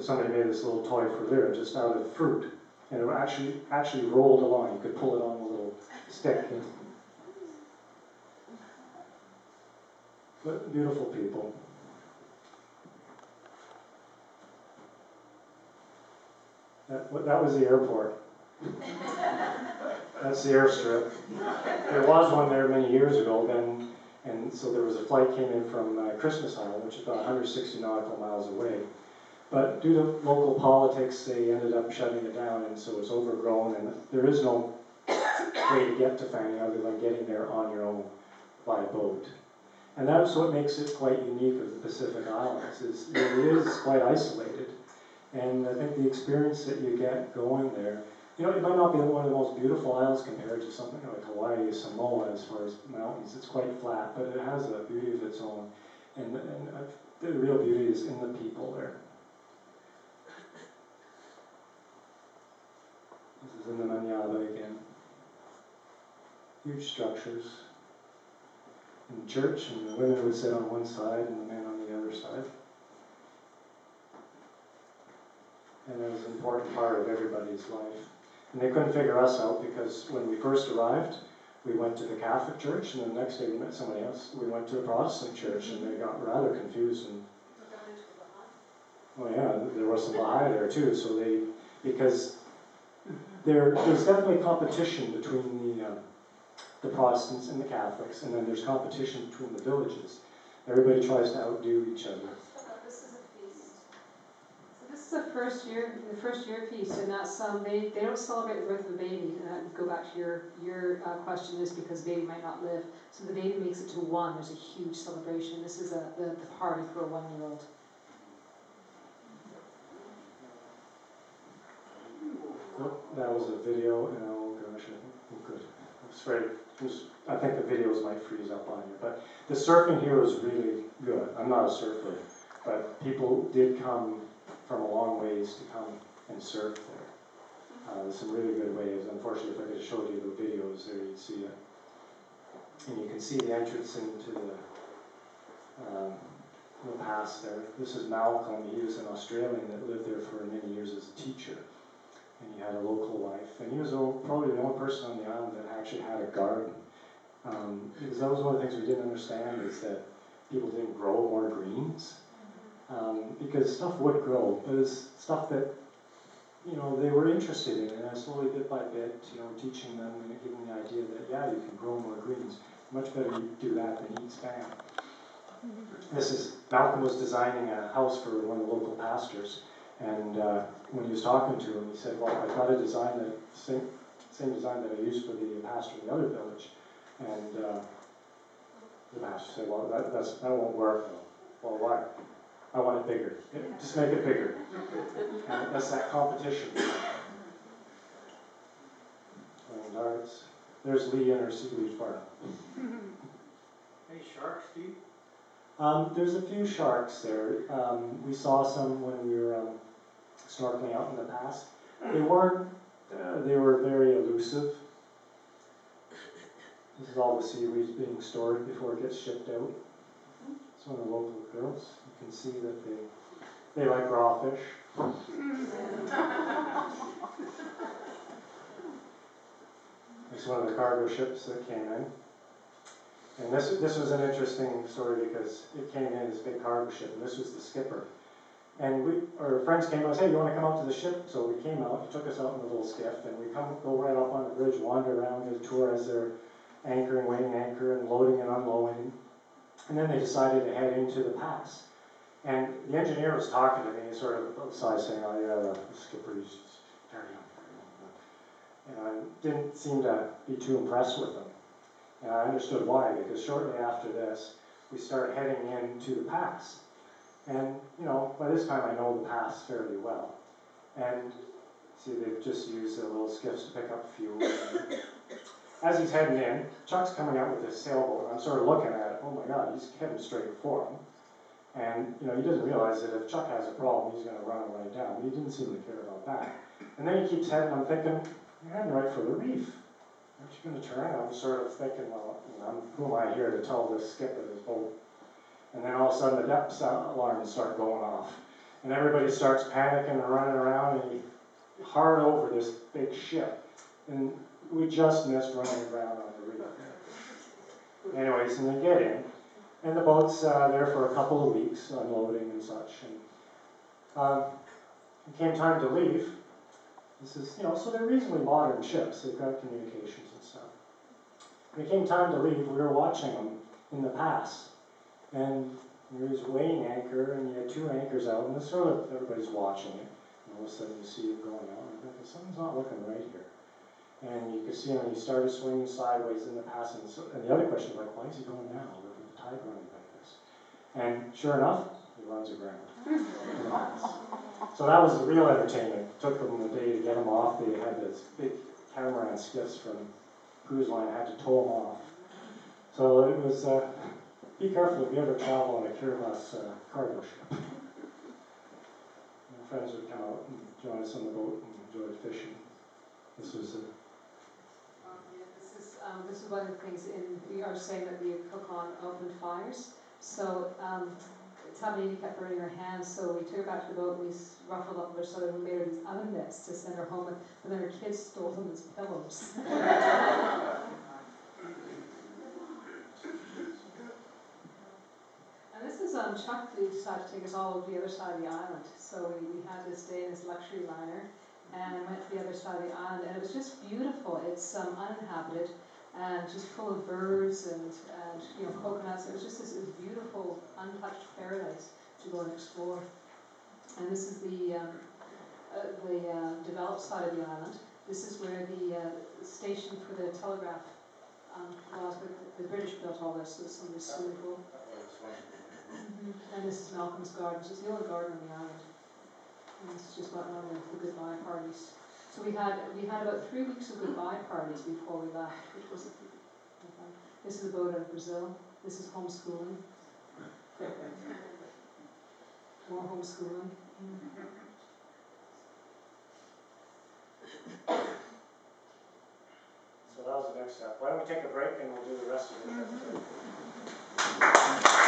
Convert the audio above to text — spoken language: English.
somebody made this little toy for Lyra just out of fruit, and it actually rolled along. You could pull it on a little stick. But beautiful people. That was the airport. That's the airstrip. There was one there many years ago, and so there was a flight came in from Christmas Island, which is about 160 nautical miles away. But due to local politics, they ended up shutting it down, and so it's overgrown, and there is no way to get to Fanny other than getting there on your own by boat. And that's what makes it quite unique of the Pacific Islands, is it is quite isolated. And I think the experience that you get going there, you know, it might not be one of the most beautiful islands compared to something like Hawaii or Samoa as far as mountains. It's quite flat, but it has a beauty of its own. And the real beauty is in the people there. This is in the Manyaba again. Huge structures. In church, and the women would sit on one side and the men on the other side. And it was an important part of everybody's life. And they couldn't figure us out because when we first arrived, we went to the Catholic church, and the next day we met somebody else. We went to a Protestant church, and they got rather confused. And, well, yeah, there was some Baha'i there too. So because there's definitely competition between the Protestants and the Catholics, and then there's competition between the villages. Everybody tries to outdo each other. This is a feast. So this is the first year feast, and that's they don't celebrate the birth of a baby. And go back to your question is because the baby might not live. So the baby makes it to one. There's a huge celebration. This is the party for a 1-year-old. That was a video, and oh gosh, I think the videos might freeze up on you, but the surfing here is really good. I'm not a surfer, but people did come from a long ways to come and surf there. There's some really good waves. Unfortunately, if I could have showed you the videos there, you'd see it. And you can see the entrance into the pass there. This is Malcolm. He was an Australian that lived there for many years as a teacher. And he had a local wife, and he was probably the only person on the island that actually had a garden. Because that was one of the things we didn't understand, is that people didn't grow more greens. Because stuff would grow, but it's stuff that, you know, they were interested in, and slowly, bit by bit, you know, teaching them and giving the idea that, yeah, you can grow more greens. Much better you do that than eat spam. Malcolm was designing a house for one of the local pastors. And when he was talking to him, he said, well, I've got a design that same design that I used for the pastor in the other village. And the pastor said, well, that won't work. Well, why? I want it bigger. Just make it bigger. And that's that competition. Playing darts. There's Lee in her seaweed farm. Any sharks, Steve? There's a few sharks there. We saw some when we were snorkeling out in the past. They were very elusive. This is all the seaweed being stored before it gets shipped out. It's one of the local girls. You can see that they like raw fish. It's one of the cargo ships that came in. And this was an interesting story because it came in this big cargo ship, and this was the skipper. And our friends came out and said, hey, you want to come out to the ship? So we came out, he took us out in the little skiff, and we go right up on the bridge, wander around, get a tour as they're anchoring, weighing anchor, and loading and unloading. And then they decided to head into the pass. And the engineer was talking to me, sort of outside saying, oh yeah, the skipper, he's just carry on. And I didn't seem to be too impressed with him. And I understood why, because shortly after this, we started heading into the pass. And, you know, by this time I know the pass fairly well. And, see, they've just used the little skiffs to pick up fuel. As he's heading in, Chuck's coming out with his sailboat. I'm sort of looking at it, oh my God, he's heading straight for him. And, you know, he doesn't realize that if Chuck has a problem, he's going to run him right down. But he didn't seem to care about that. And then he keeps heading, I'm thinking, you're heading right for the reef. Aren't you going to turn? I'm sort of thinking, well, you know, who am I here to tell this skipper this boat? And then all of a sudden the depth alarms start going off. And everybody starts panicking and running around and hard over this big ship. And we just missed running aground on the reef. Anyways, and they get in, and the boat's there for a couple of weeks, unloading and such. And it came time to leave. This is, so they're reasonably modern ships. They've got communications and stuff. When it came time to leave, we were watching them in the pass. And there was weighing anchor, and you had 2 anchors out, and sort of everybody's watching it. And all of a sudden you see it going out, and thinking, something's not looking right here. And you could see him, and he started swinging sideways in the pass. And the other question was like, why is he going now? With the tide running like this? And sure enough, he runs aground in the pass. So that was the real entertainment. It took them a day to get him off. They had this big catamaran skiffs from cruise line, had to tow him off. So it was, be careful if you ever travel on a careless cargo ship. My friends would come out and join us on the boat and enjoy fishing. This was this is one of the things we are saying that we cook on open fires. So Tabby kept burning her hands, so we took her back to the boat and we ruffled up her so that we made her these oven mitts to send her home with, and then her kids stole them as pillows. And this is Chuck decided to take us all over the other side of the island. So we had to stay in this luxury liner and went to the other side of the island, and it was just beautiful. It's uninhabited and just full of birds and coconuts. It was just this beautiful, untouched paradise to go and explore. And this is the developed side of the island. This is where the station for the telegraph was. The British built all this, so this one was really cool. And this is Malcolm's Garden. It's the only garden on the island. And this is just one of the goodbye parties. So we had about 3 weeks of goodbye parties before we left, which was fun. This is a boat out of Brazil. This is homeschooling. More homeschooling. So that was the next step. Why don't we take a break and we'll do the rest of it.